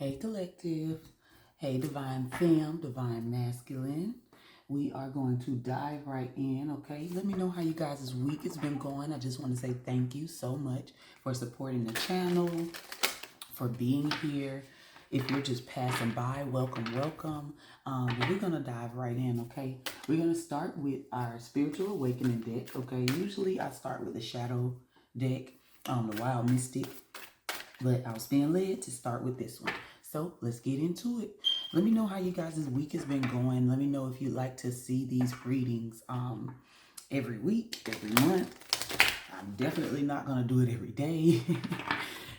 Hey collective, hey divine femme, divine masculine. We are going to dive right in, okay? Let me know how you guys' week has been going. I just want to say thank you so much for supporting the channel, for being here. If you're just passing by, welcome, welcome. We're going to dive right in, okay? We're going to start with our spiritual awakening deck, okay? Usually I start with the shadow deck, the wild mystic, but I was being led to start with this one. So let's get into it. Let me know how you guys' week has been going. Let me know if you'd like to see these readings every week, every month. I'm definitely not going to do it every day.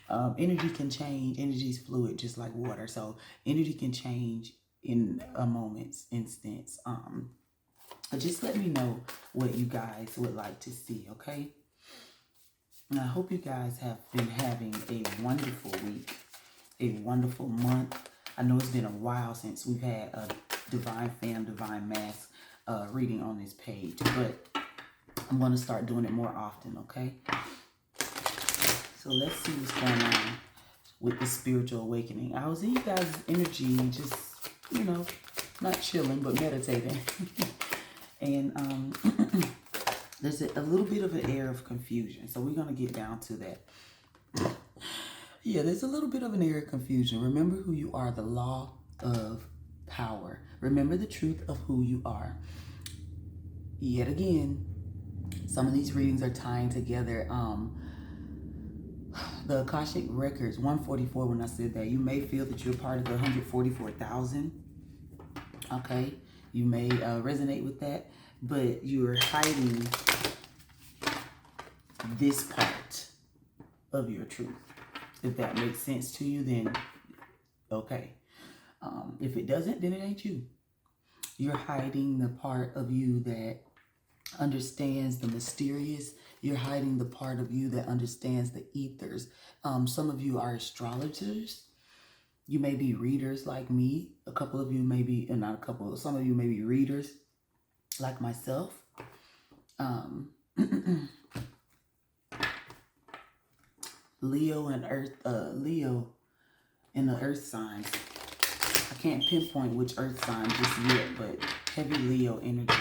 Energy can change. Energy is fluid, just like water. So energy can change in a moment's instance. Just let me know what you guys would like to see, okay? And I hope you guys have been having a wonderful week, a wonderful month. I know it's been a while since we've had a Divine Femme, Divine Mask reading on this page, but I'm going to start doing it more often, okay? So let's see what's going on with the spiritual awakening. I was in you guys' energy, just, not chilling, but meditating. And there's a little bit of an air of confusion. So we're going to get down to that. Yeah, there's a little bit of an air of confusion. Remember who you are, the law of power. Remember the truth of who you are. Yet again, some of these readings are tying together the Akashic Records, 144, when I said that. You may feel that you're part of the 144,000. Okay? You may resonate with that, but you're hiding this part of your truth. If that makes sense to you, then okay. If it doesn't, then it ain't you. You're hiding the part of you that understands the mysterious. You're hiding the part of you that understands the ethers. Some of you are astrologers. You may be readers like me. A couple of you may be, not a couple, some of you may be readers like myself. Leo and Earth, Leo in the Earth signs. I can't pinpoint which Earth sign just yet, but heavy Leo energy.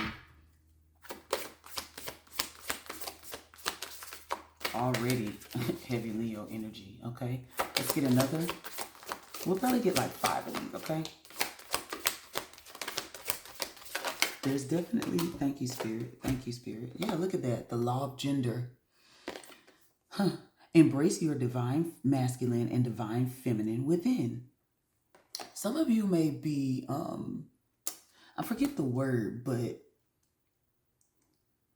Already heavy Leo energy, okay? Let's get another. We'll probably get like 5 of these, okay? There's definitely, thank you, Spirit. Thank you, Spirit. Yeah, look at that. The law of gender. Embrace your divine masculine and divine feminine within. Some of you may be, I forget the word, but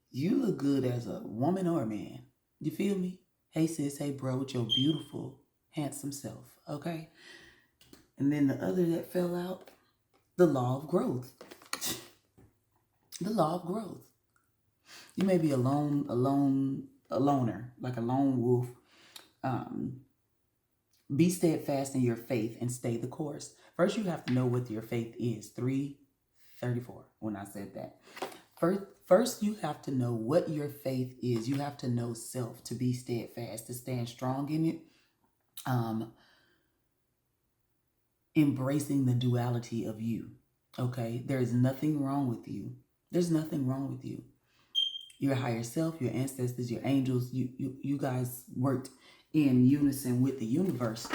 you look good as a woman or a man. You feel me? Hey sis, hey bro, with your beautiful, handsome self, okay? And then the other that fell out, the law of growth. The law of growth. You may be a loner, like a lone wolf. Be steadfast in your faith and stay the course. First, you have to know what your faith is. 3:34, when I said that. First, you have to know what your faith is. You have to know self to be steadfast, to stand strong in it. Embracing the duality of you. Okay? There is nothing wrong with you. There's nothing wrong with you. Your higher self, your ancestors, your angels, you guys worked in unison with the universe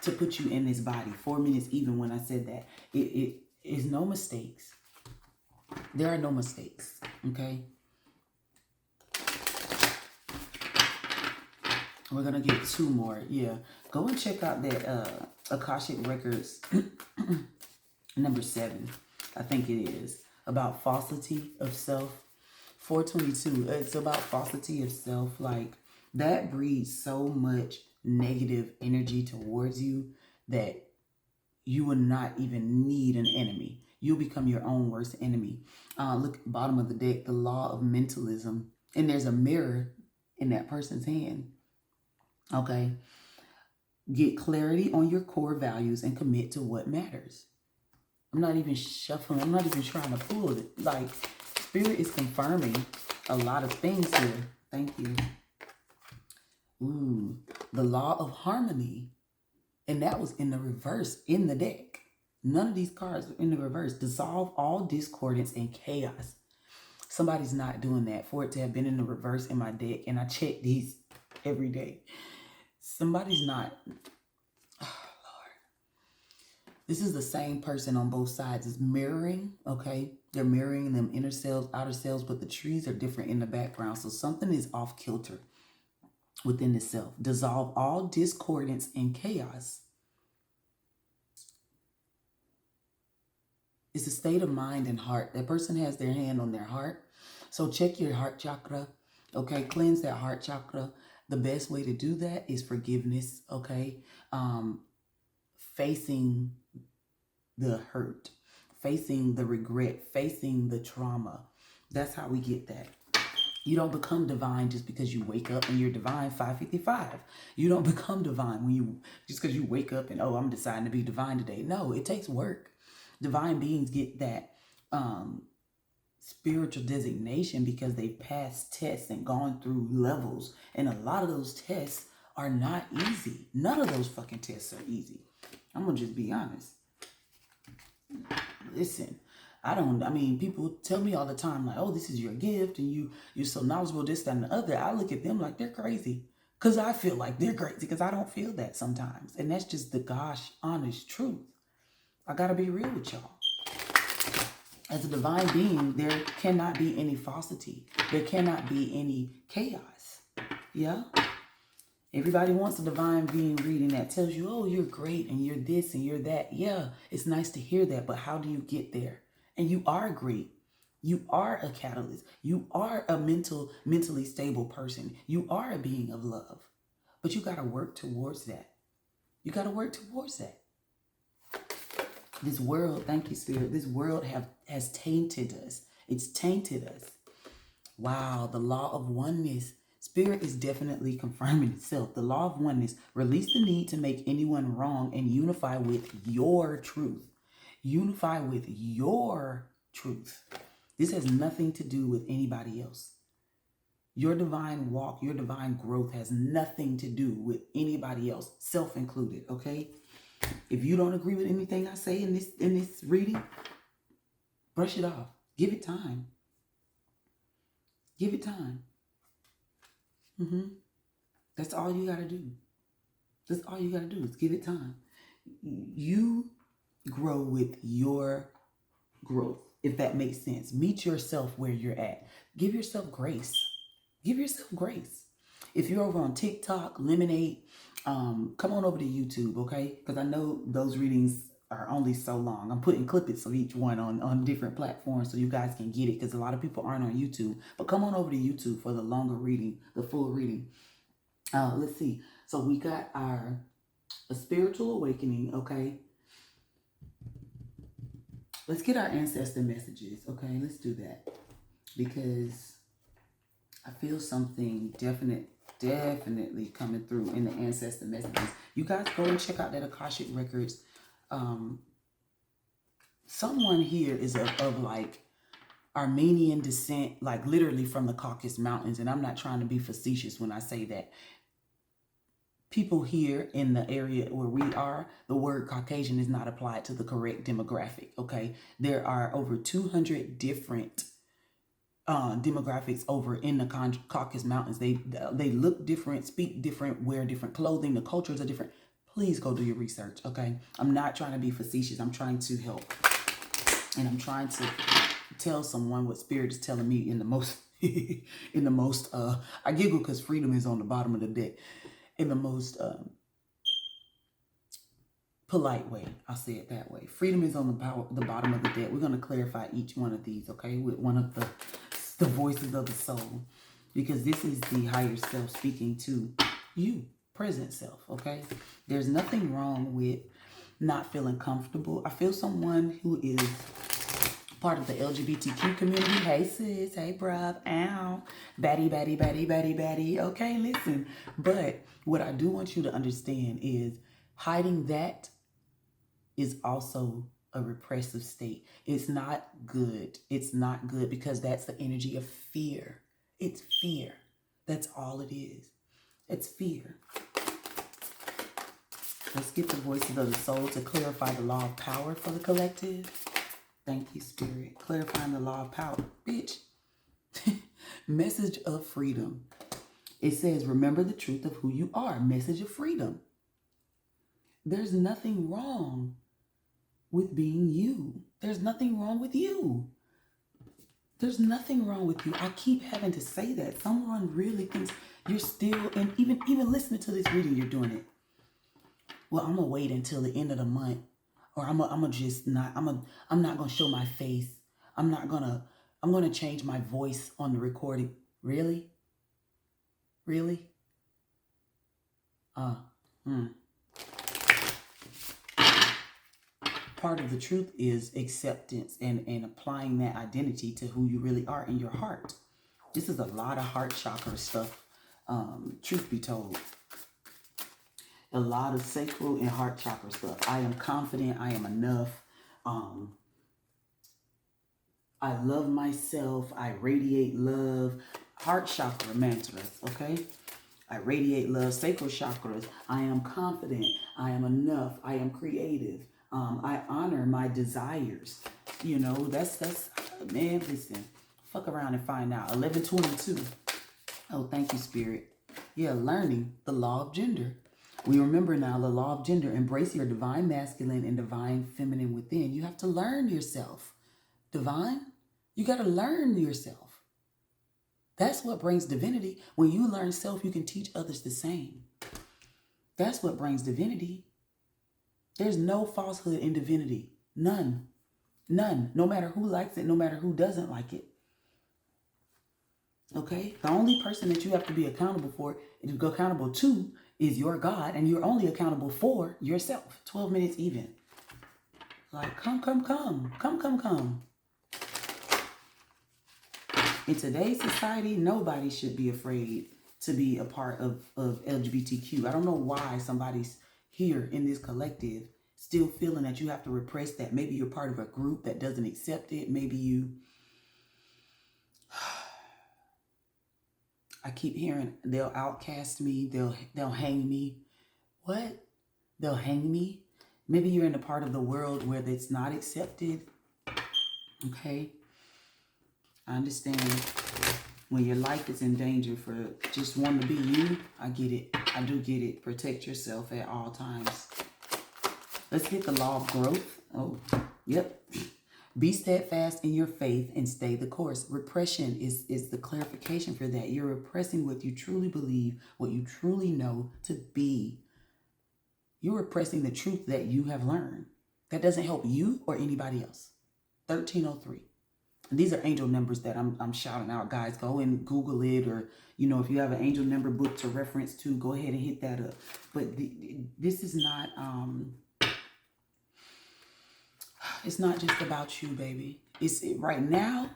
to put you in this body. 4 minutes even when I said that. It is no mistakes. There are no mistakes, okay? We're going to get 2 more. Yeah. Go and check out that Akashic Records number 7. I think it is. About falsity of self. 422. It's about falsity of self. Like, that breeds so much negative energy towards you that you will not even need an enemy. You'll become your own worst enemy. Look at the bottom of the deck, the law of mentalism. And there's a mirror in that person's hand. Okay? Get clarity on your core values and commit to what matters. I'm not even shuffling. I'm not even trying to pull it. Like, Spirit is confirming a lot of things here. Thank you. Ooh, the law of harmony And that was in the reverse in the deck. None of these cards are in the reverse. Dissolve all discordance and chaos. Somebody's not doing that. For it to have been in the reverse in my deck, and I check these every day. Somebody's not. Oh, Lord. This is the same person on both sides. It's mirroring, okay? They're mirroring them inner selves, outer selves, but the trees are different in the background. So something is off kilter within the self. Dissolve all discordance and chaos. It's a state of mind and heart. That person has their hand on their heart. So check your heart chakra, okay? Cleanse that heart chakra. The best way to do that is forgiveness, okay? Facing the hurt, facing the regret, facing the trauma. That's how we get that. You don't become divine just because you wake up and you're divine 555. You don't become divine when you just because you wake up and, oh, I'm deciding to be divine today. No, it takes work. Divine beings get that spiritual designation because they've passed tests and gone through levels. And a lot of those tests are not easy. None of those fucking tests are easy. I'm going to just be honest. Listen, people tell me all the time, like, oh, this is your gift and you're so knowledgeable, this, that, and the other. I look at them like they're crazy because I feel like they're crazy because I don't feel that sometimes. And that's just the gosh honest truth. I got to be real with y'all. As a divine being, there cannot be any falsity. There cannot be any chaos. Yeah? Everybody wants a divine being reading that tells you, oh, you're great and you're this and you're that. Yeah, it's nice to hear that, but how do you get there? And you are great. You are a catalyst. You are a mentally stable person. You are a being of love. But you got to work towards that. You got to work towards that. This world, thank you, Spirit, this world has tainted us. It's tainted us. Wow, the law of oneness. Spirit is definitely confirming itself. The law of oneness. Release the need to make anyone wrong and unify with your truth. Unify with your truth. This has nothing to do with anybody else. Your divine walk, your divine growth has nothing to do with anybody else, self included, okay? If you don't agree with anything I say in this reading, brush it off. Give it time. Give it time. That's all you got to do. That's all you got to do is give it time. You grow with your growth, if that makes sense. Meet yourself where you're at. Give yourself grace. Give yourself grace. If you're over on TikTok, Lemonade, come on over to YouTube, okay? Because I know those readings are only so long. I'm putting clippets of each one on different platforms so you guys can get it because a lot of people aren't on YouTube. But come on over to YouTube for the longer reading, the full reading. Let's see. So we got a spiritual awakening, okay? Let's get our ancestor messages, okay? Let's do that because I feel something definitely coming through in the ancestor messages. You guys go and check out that Akashic Records. Someone here is of like Armenian descent, like literally from the Caucasus Mountains. And I'm not trying to be facetious when I say that. People here in the area where we are, the word Caucasian is not applied to the correct demographic, okay? There are over 200 different demographics over in the Caucasus Mountains. They look different, speak different, wear different clothing. The cultures are different. Please go do your research, okay? I'm not trying to be facetious. I'm trying to help. And I'm trying to tell someone what Spirit is telling me in the most, I giggle because freedom is on the bottom of the deck. In the most polite way. I'll say it that way. Freedom is on the bottom of the deck. We're going to clarify each one of these, okay? With one of the voices of the soul. Because this is the higher self speaking to you, present self, okay? There's nothing wrong with not feeling comfortable. I feel someone who is part of the LGBTQ community. Hey sis, hey bruv, ow, baddie. Okay, listen. But what I do want you to understand is hiding that is also a repressive state. It's not good. It's not good because that's the energy of fear. It's fear. That's all it is. It's fear. Let's get the voices of the soul to clarify the law of power for the collective. Thank you, Spirit. Clarifying the law of power. Bitch. Message of freedom. It says, remember the truth of who you are. Message of freedom. There's nothing wrong with being you. There's nothing wrong with you. There's nothing wrong with you. I keep having to say that. Someone really thinks you're still, and even listening to this reading, you're doing it. Well, I'm gonna wait until the end of the month, or I'm not gonna show my face. I'm gonna change my voice on the recording. Really? Really? Part of the truth is acceptance and applying that identity to who you really are in your heart. This is a lot of heart chakra stuff, truth be told. A lot of sacral and heart chakra stuff. I am confident. I am enough. I love myself. I radiate love. Heart chakra mantras, okay? I radiate love. Sacral chakras. I am confident. I am enough. I am creative. I honor my desires. You know, that's man, listen. Fuck around and find out. 1122. Oh, thank you, Spirit. Yeah, learning the law of gender. We remember now the law of gender. Embrace your divine masculine and divine feminine within. You have to learn yourself. Divine, you got to learn yourself. That's what brings divinity. When you learn self, you can teach others the same. That's what brings divinity. There's no falsehood in divinity. None. None. No matter who likes it, no matter who doesn't like it. Okay? The only person that you have to be accountable for and go accountable to is your God, and you're only accountable for yourself. 12 minutes even. Like, come. In today's society, nobody should be afraid to be a part of LGBTQ. I don't know why somebody's here in this collective still feeling that you have to repress that. Maybe you're part of a group that doesn't accept it. Maybe you... I keep hearing they'll outcast me. They'll hang me. What? They'll hang me? Maybe you're in a part of the world where it's not accepted. Okay? I understand when your life is in danger for just wanting to be you. I get it. I do get it. Protect yourself at all times. Let's hit the law of growth. Oh, yep. Be steadfast in your faith and stay the course. Repression is the clarification for that. You're repressing what you truly believe, what you truly know to be. You're repressing the truth that you have learned. That doesn't help you or anybody else. 1303. These are angel numbers that I'm shouting out, guys. Go and Google it, or, you know, if you have an angel number book to reference to, go ahead and hit that up. But this is not, it's not just about you, baby. It's right now,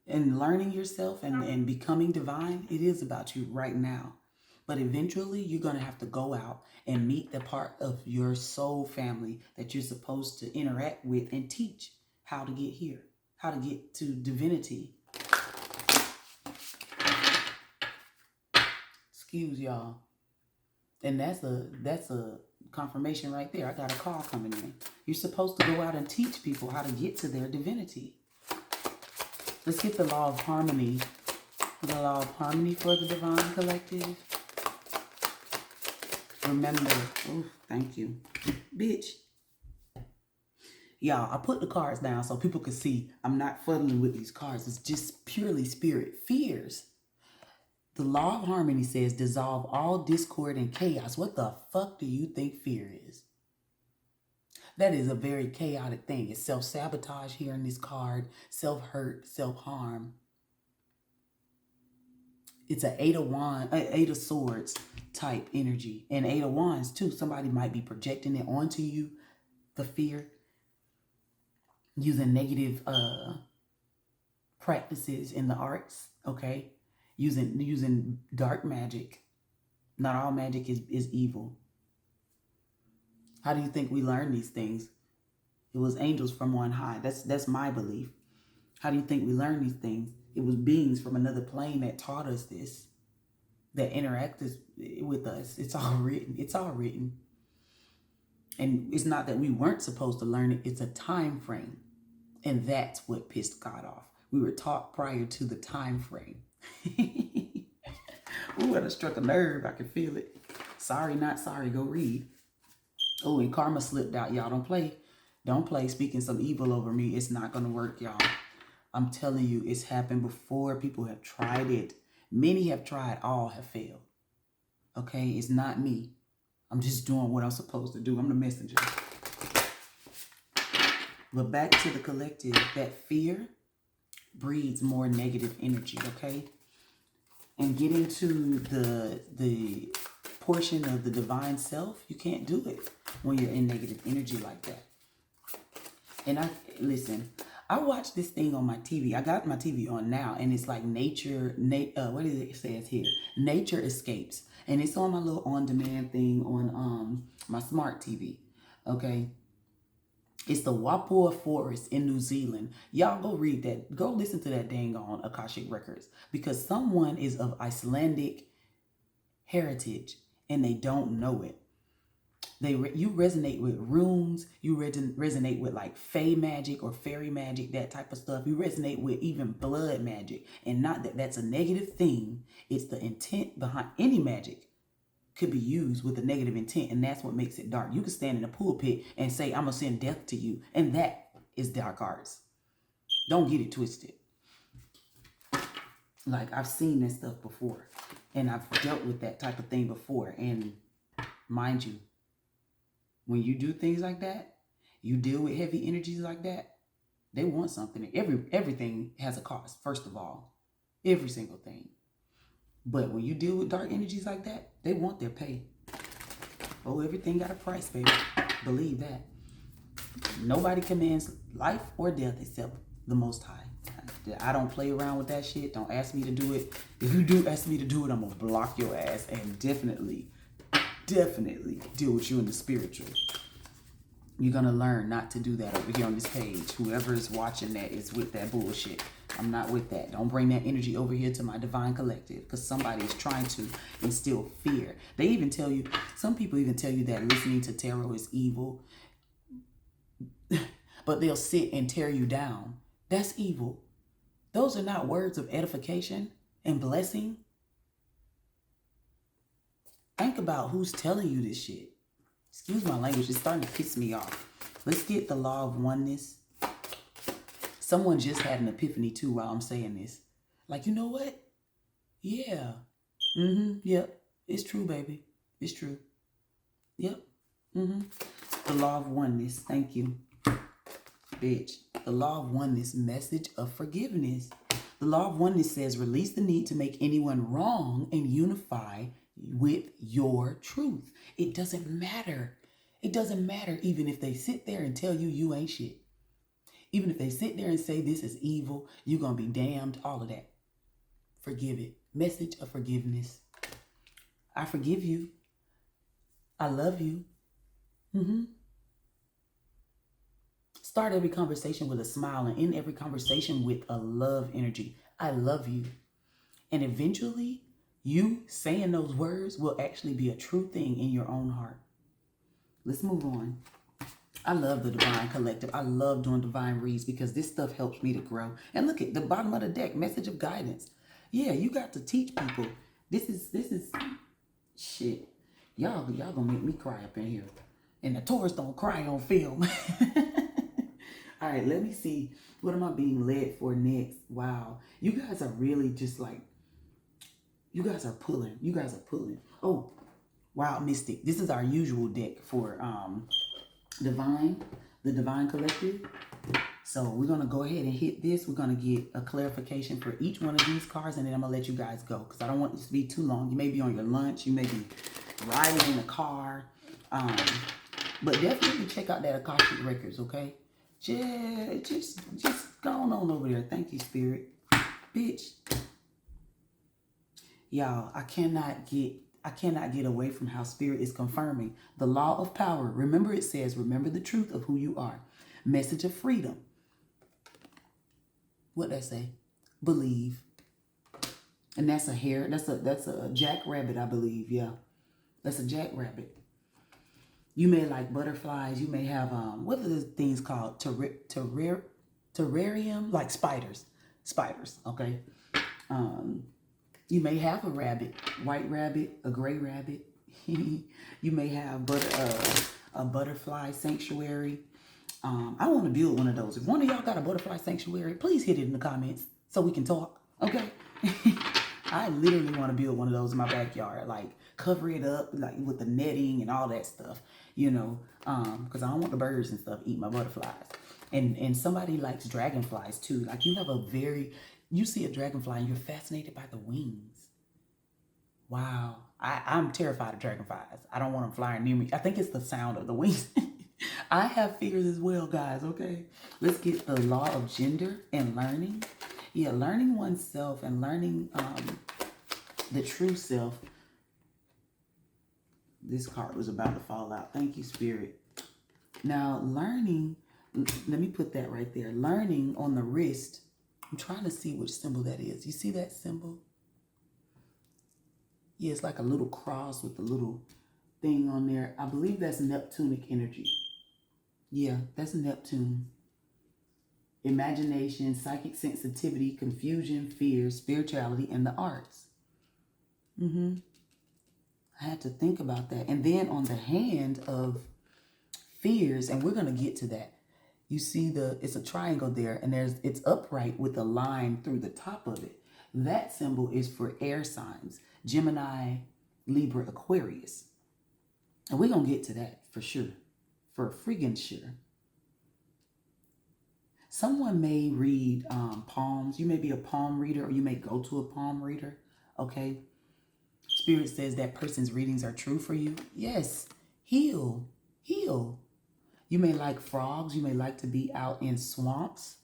and learning yourself and becoming divine, it is about you right now. But eventually, you're going to have to go out and meet the part of your soul family that you're supposed to interact with and teach how to get here. How to get to divinity. Excuse y'all. And that's a confirmation right there. I got a call coming in. You're supposed to go out and teach people how to get to their divinity. Let's get the law of harmony. The law of harmony for the divine collective. Remember. Oh, thank you. Bitch. Y'all, I put the cards down so people can see I'm not fuddling with these cards. It's just purely spirit. Fears. The law of harmony says dissolve all discord and chaos. What the fuck do you think fear is? That is a very chaotic thing. It's self-sabotage here in this card. Self-hurt, self-harm. It's an eight of swords type energy. And 8 of wands too. Somebody might be projecting it onto you. The fear. Using negative practices in the arts, okay? Using dark magic. Not all magic is evil. How do you think we learn these things? It was angels from on high. That's my belief. How do you think we learn these things? It was beings from another plane that taught us this, that interacted with us. It's all written. It's all written. And it's not that we weren't supposed to learn it, it's a time frame. And that's what pissed God off. We were taught prior to the time frame. Ooh, I struck a nerve. I can feel it. Sorry, not sorry. Go read. Oh, and karma slipped out. Y'all don't play. Don't play speaking some evil over me. It's not going to work, y'all. I'm telling you, it's happened before. People have tried it. Many have tried. All have failed. Okay? It's not me. I'm just doing what I'm supposed to do. I'm the messenger. But back to the collective, that fear breeds more negative energy, okay? And getting to the portion of the divine self, you can't do it when you're in negative energy like that. And I watched this thing on my TV. I got my TV on now, and it's like what is it says here? Nature Escapes. And it's on my little on-demand thing on my smart TV. Okay. It's the Wapua Forest in New Zealand. Y'all go read that. Go listen to that dang on Akashic Records. Because someone is of Icelandic heritage and they don't know it. You resonate with runes. You resonate with like fae magic or fairy magic, that type of stuff. You resonate with even blood magic. And not that that's a negative thing. It's the intent behind any magic could be used with a negative intent, and that's what makes it dark. You can stand in a pulpit and say, I'm going to send death to you, and that is dark arts. Don't get it twisted. Like, I've seen this stuff before, and I've dealt with that type of thing before, and mind you, when you do things like that, you deal with heavy energies like that, they want something. Everything has a cost, first of all. Every single thing. But when you deal with dark energies like that, they want their pay. Oh, everything got a price, baby. Believe that. Nobody commands life or death except the Most High. I don't play around with that shit. Don't ask me to do it. If you do ask me to do it, I'm going to block your ass and definitely deal with you in the spiritual. You're going to learn not to do that over here on this page. Whoever is watching that is with that bullshit. I'm not with that. Don't bring that energy over here to my divine collective, because somebody is trying to instill fear. They even tell you, some people even tell you that listening to tarot is evil, but they'll sit and tear you down. That's evil. Those are not words of edification and blessing. Think about who's telling you this shit. Excuse my language. It's starting to piss me off. Let's get the law of oneness. Someone just had an epiphany too while I'm saying this. Like, you know what? Yeah. Yep. It's true, baby. It's true. Yep. The law of oneness. Thank you. Bitch. The law of oneness. Message of forgiveness. The law of oneness says release the need to make anyone wrong and unify with your truth. It doesn't matter. It doesn't matter even if they sit there and tell you you ain't shit. Even if they sit there and say this is evil, you're going to be damned, all of that. Forgive it. Message of forgiveness. I forgive you. I love you. Start every conversation with a smile and end every conversation with a love energy. I love you. And eventually, you saying those words will actually be a true thing in your own heart. Let's move on. I love the divine collective. I love doing divine reads because this stuff helps me to grow. And look at the bottom of the deck, message of guidance. Yeah, you got to teach people. This is shit. Y'all gonna make me cry up in here. And the Taurus don't cry on film. All right, let me see. What am I being led for next? Wow. You guys are really just like, you guys are pulling. Oh, wow, Mystic. This is our usual deck for the divine collective. So we're going to go ahead and hit this. We're going to get a clarification for each one of these cards, and then I'm going to let you guys go because I don't want this to be too long. You may be on your lunch. You may be riding in the car. But definitely check out that Akashic Records, okay? Just go on over there. Thank you, Spirit. Bitch. Y'all, I cannot get away from how Spirit is confirming the law of power. Remember, it says, remember the truth of who you are. Message of freedom. What that say? Believe. And that's a hare. That's a jackrabbit, I believe. Yeah. That's a jackrabbit. You may like butterflies. You may have, what are the things called? Terrarium, like spiders. Spiders, okay? You may have a rabbit, white rabbit, a gray rabbit. You may have a butterfly sanctuary. I want to build one of those. If one of y'all got a butterfly sanctuary, please hit it in the comments so we can talk, okay? I literally want to build one of those in my backyard, like cover it up like with the netting and all that stuff, you know, because I don't want the birds and stuff eat my butterflies. And somebody likes dragonflies too. Like you see a dragonfly and you're fascinated by the wings. Wow. I'm terrified of dragonflies. I don't want them flying near me. I think it's the sound of the wings. I have fears as well, guys, okay? Let's get the law of gender and learning. Yeah, learning oneself and learning the true self. This card was about to fall out. Thank you, Spirit. Now, learning, let me put that right there. Learning on the wrist. I'm trying to see which symbol that is. You see that symbol? Yeah, it's like a little cross with a little thing on there. I believe that's Neptunic energy. Yeah, that's Neptune. Imagination, psychic sensitivity, confusion, fear, spirituality, and the arts. I had to think about that. And then on the hand of fears, and we're going to get to that. You see it's a triangle there, and it's upright with a line through the top of it. That symbol is for air signs, Gemini, Libra, Aquarius. And we're going to get to that for sure, for friggin' sure. Someone may read palms. You may be a palm reader, or you may go to a palm reader, okay? Spirit says that person's readings are true for you. Yes, heal. You may like frogs. You may like to be out in swamps.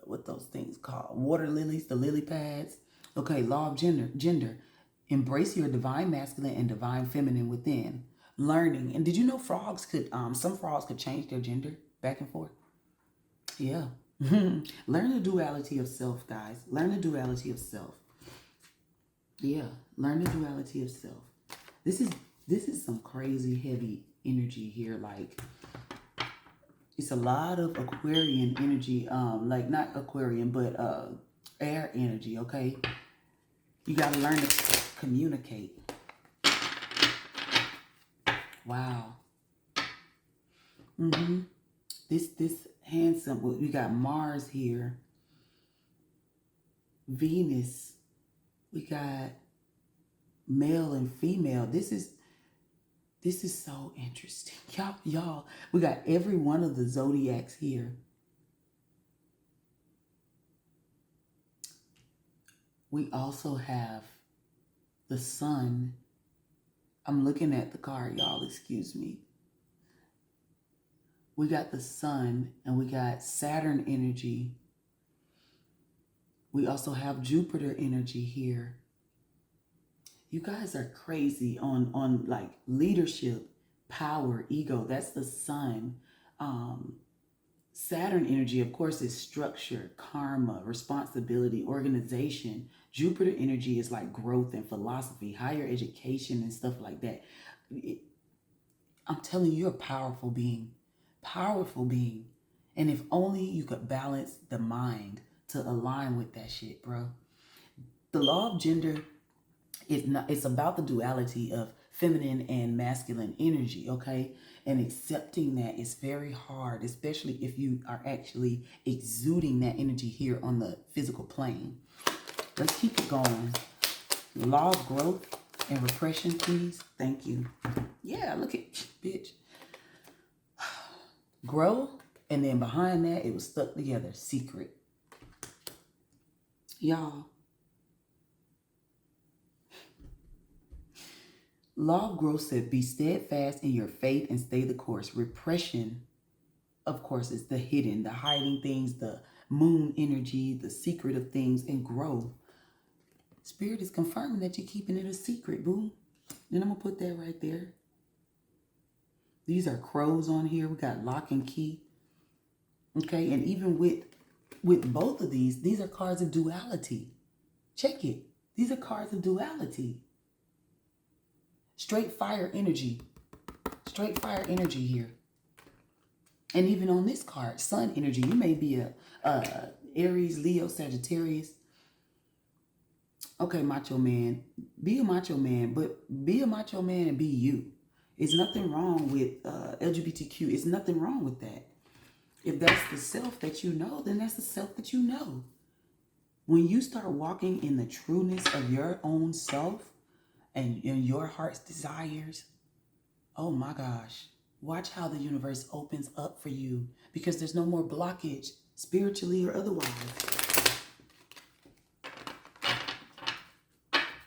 What those things called? Water lilies, the lily pads. Okay, law of gender. Embrace your divine masculine and divine feminine within. Learning. And did you know some frogs could change their gender back and forth? Yeah. Learn the duality of self, guys. Learn the duality of self. Yeah. Learn the duality of self. This is some crazy heavy energy here. Like, it's a lot of Aquarian energy. Like not Aquarian, but air energy, okay? You gotta learn to communicate. Wow. This hand symbol, we got Mars here. Venus. We got male and female. This is so interesting. Y'all, we got every one of the zodiacs here. We also have the sun. I'm looking at the card, y'all, excuse me. We got the sun and we got Saturn energy. We also have Jupiter energy here. You guys are crazy on like leadership, power, ego. That's the sun. Saturn energy, of course, is structure, karma, responsibility, organization. Jupiter energy is like growth and philosophy, higher education and stuff like that. I'm telling you, you're a powerful being. Powerful being. And if only you could balance the mind to align with that shit, bro. The law of gender, it's about the duality of feminine and masculine energy, okay? And accepting that is very hard, especially if you are actually exuding that energy here on the physical plane. Let's keep it going. Law of growth and repression, please. Thank you. Yeah, look at, bitch. Grow, and then behind that, it was stuck together. Secret. Y'all. Law of growth said, be steadfast in your faith and stay the course. Repression, of course, is the hidden, the hiding things, the moon energy, the secret of things, and growth. Spirit is confirming that you're keeping it a secret, boo. Then I'm going to put that right there. These are crows on here. We got lock and key. Okay, and even with both of these are cards of duality. Check it. These are cards of duality. Straight fire energy. Straight fire energy here. And even on this card, sun energy. You may be a Aries, Leo, Sagittarius. Okay, macho man. Be a macho man, but be a macho man and be you. It's nothing wrong with LGBTQ. It's nothing wrong with that. If that's the self that you know, then that's the self that you know. When you start walking in the trueness of your own self and your heart's desires, oh my gosh, watch how the universe opens up for you, because there's no more blockage, spiritually or otherwise.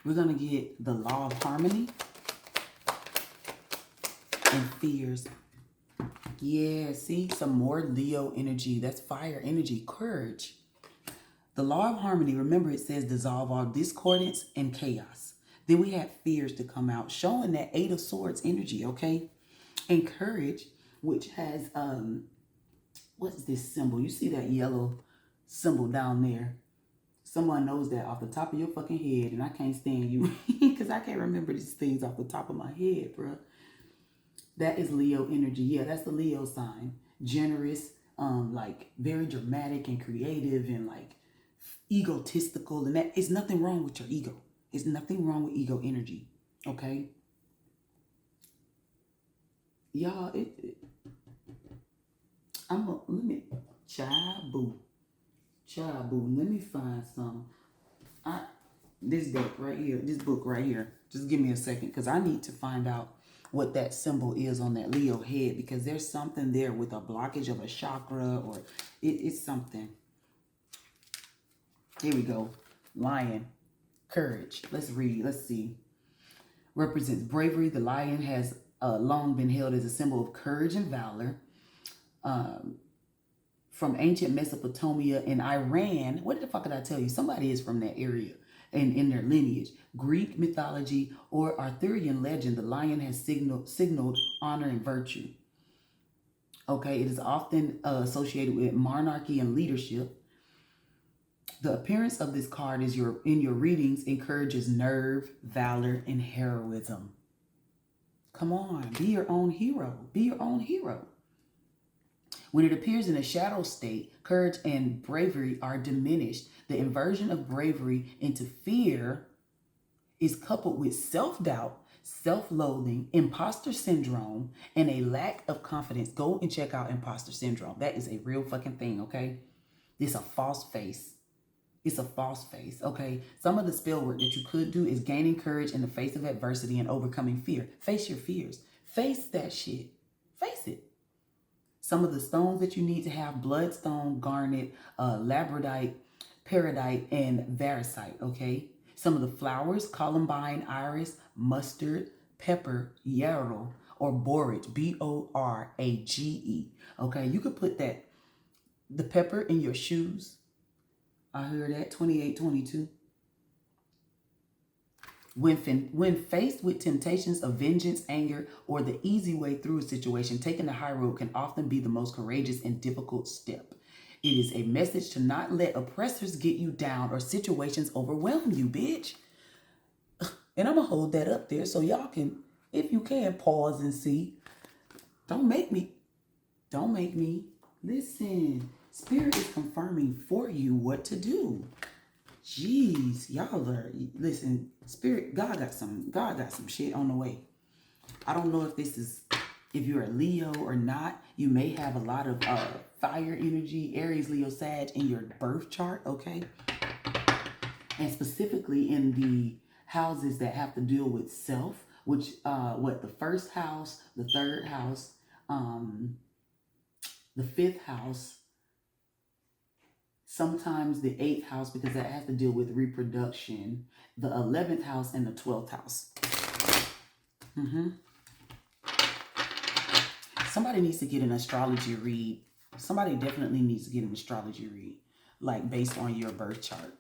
We're going to get the law of harmony and fears. Yeah, see, some more Leo energy. That's fire energy, courage. The law of harmony, remember it says dissolve all discordance and chaos. Then we have fears to come out, showing that 8 of Swords energy, okay? And courage, which has, what's this symbol? You see that yellow symbol down there? Someone knows that off the top of your fucking head, and I can't stand you because I can't remember these things off the top of my head, bro. That is Leo energy. Yeah, that's the Leo sign. Generous, like very dramatic and creative and like egotistical. And that is nothing wrong with your ego. It's nothing wrong with ego energy. Okay? Y'all, let me, Chabu. Let me find some. This deck right here, this book right here. Just give me a second, because I need to find out what that symbol is on that Leo head, because there's something there with a blockage of a chakra, or it's something. Here we go. Lion. Courage. Let's read. Let's see. Represents bravery. The lion has long been held as a symbol of courage and valor. From ancient Mesopotamia and Iran. What the fuck did I tell you? Somebody is from that area and in their lineage. Greek mythology or Arthurian legend, the lion has signaled honor and virtue. Okay, it is often associated with monarchy and leadership. The appearance of this card is in your readings encourages nerve, valor, and heroism. Come on, be your own hero. Be your own hero. When it appears in a shadow state, courage and bravery are diminished. The inversion of bravery into fear is coupled with self-doubt, self-loathing, imposter syndrome, and a lack of confidence. Go and check out imposter syndrome. That is a real fucking thing, okay? It's a false face. It's a false face, okay? Some of the spell work that you could do is gaining courage in the face of adversity and overcoming fear. Face your fears. Face that shit. Face it. Some of the stones that you need to have: bloodstone, garnet, labradorite, peridite, and varisite, okay? Some of the flowers: columbine, iris, mustard, pepper, yarrow, or borage, B-O-R-A-G-E, okay? You could put the pepper in your shoes. I heard that, 2822. When faced with temptations of vengeance, anger, or the easy way through a situation, taking the high road can often be the most courageous and difficult step. It is a message to not let oppressors get you down or situations overwhelm you, bitch. And I'm going to hold that up there so y'all can, if you can, pause and see. Don't make me. Listen, Spirit is confirming for you what to do. Jeez, y'all are, listen, Spirit, God got some shit on the way. I don't know if you're a Leo or not. You may have a lot of fire energy, Aries, Leo, Sag in your birth chart, okay? And specifically in the houses that have to deal with self, which, the first house, the third house, the fifth house, sometimes the 8th house, because that has to deal with reproduction, the 11th house, and the 12th house. Somebody needs to get an astrology read. Somebody definitely needs to get an astrology read, like based on your birth chart.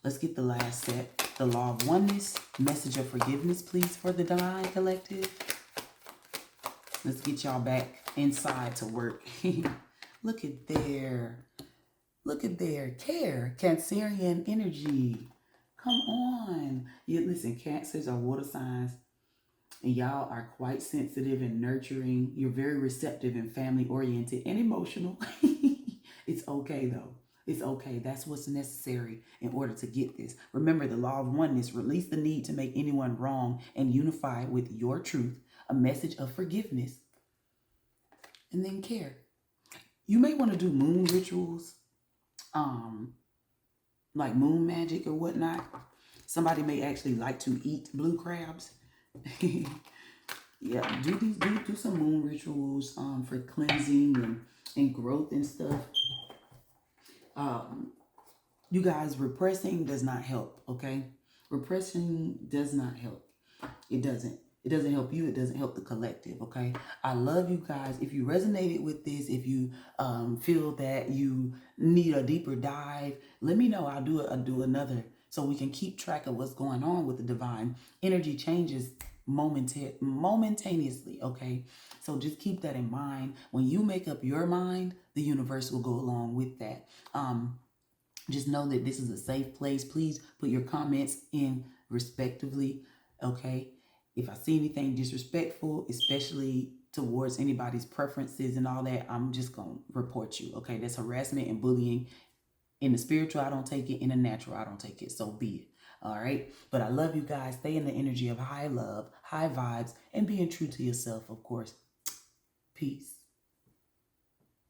Let's get the last set. The law of oneness, message of forgiveness, please, for the Divine Collective. Let's get y'all back inside to work. Look at there. Look at there. Care. Cancerian energy. Come on. Yeah, listen, Cancers are water signs. And y'all are quite sensitive and nurturing. You're very receptive and family oriented and emotional. It's okay though. It's okay. That's what's necessary in order to get this. Remember the law of oneness. Release the need to make anyone wrong and unify with your truth. A message of forgiveness. And then care. You may want to do moon rituals, like moon magic or whatnot. Somebody may actually like to eat blue crabs. Yeah, do some moon rituals for cleansing and growth and stuff. You guys, repressing does not help, okay? Repressing does not help. It doesn't. It doesn't help you. It doesn't help the collective, okay? I love you guys. If you resonated with this, if you feel that you need a deeper dive, let me know. I'll do another so we can keep track of what's going on with the divine. Energy changes momentaneously, okay? So just keep that in mind. When you make up your mind, the universe will go along with that. Just know that this is a safe place. Please put your comments in respectively, okay? If I see anything disrespectful, especially towards anybody's preferences and all that, I'm just going to report you, okay? That's harassment and bullying. In the spiritual, I don't take it. In the natural, I don't take it. So be it, all right? But I love you guys. Stay in the energy of high love, high vibes, and being true to yourself, of course. Peace.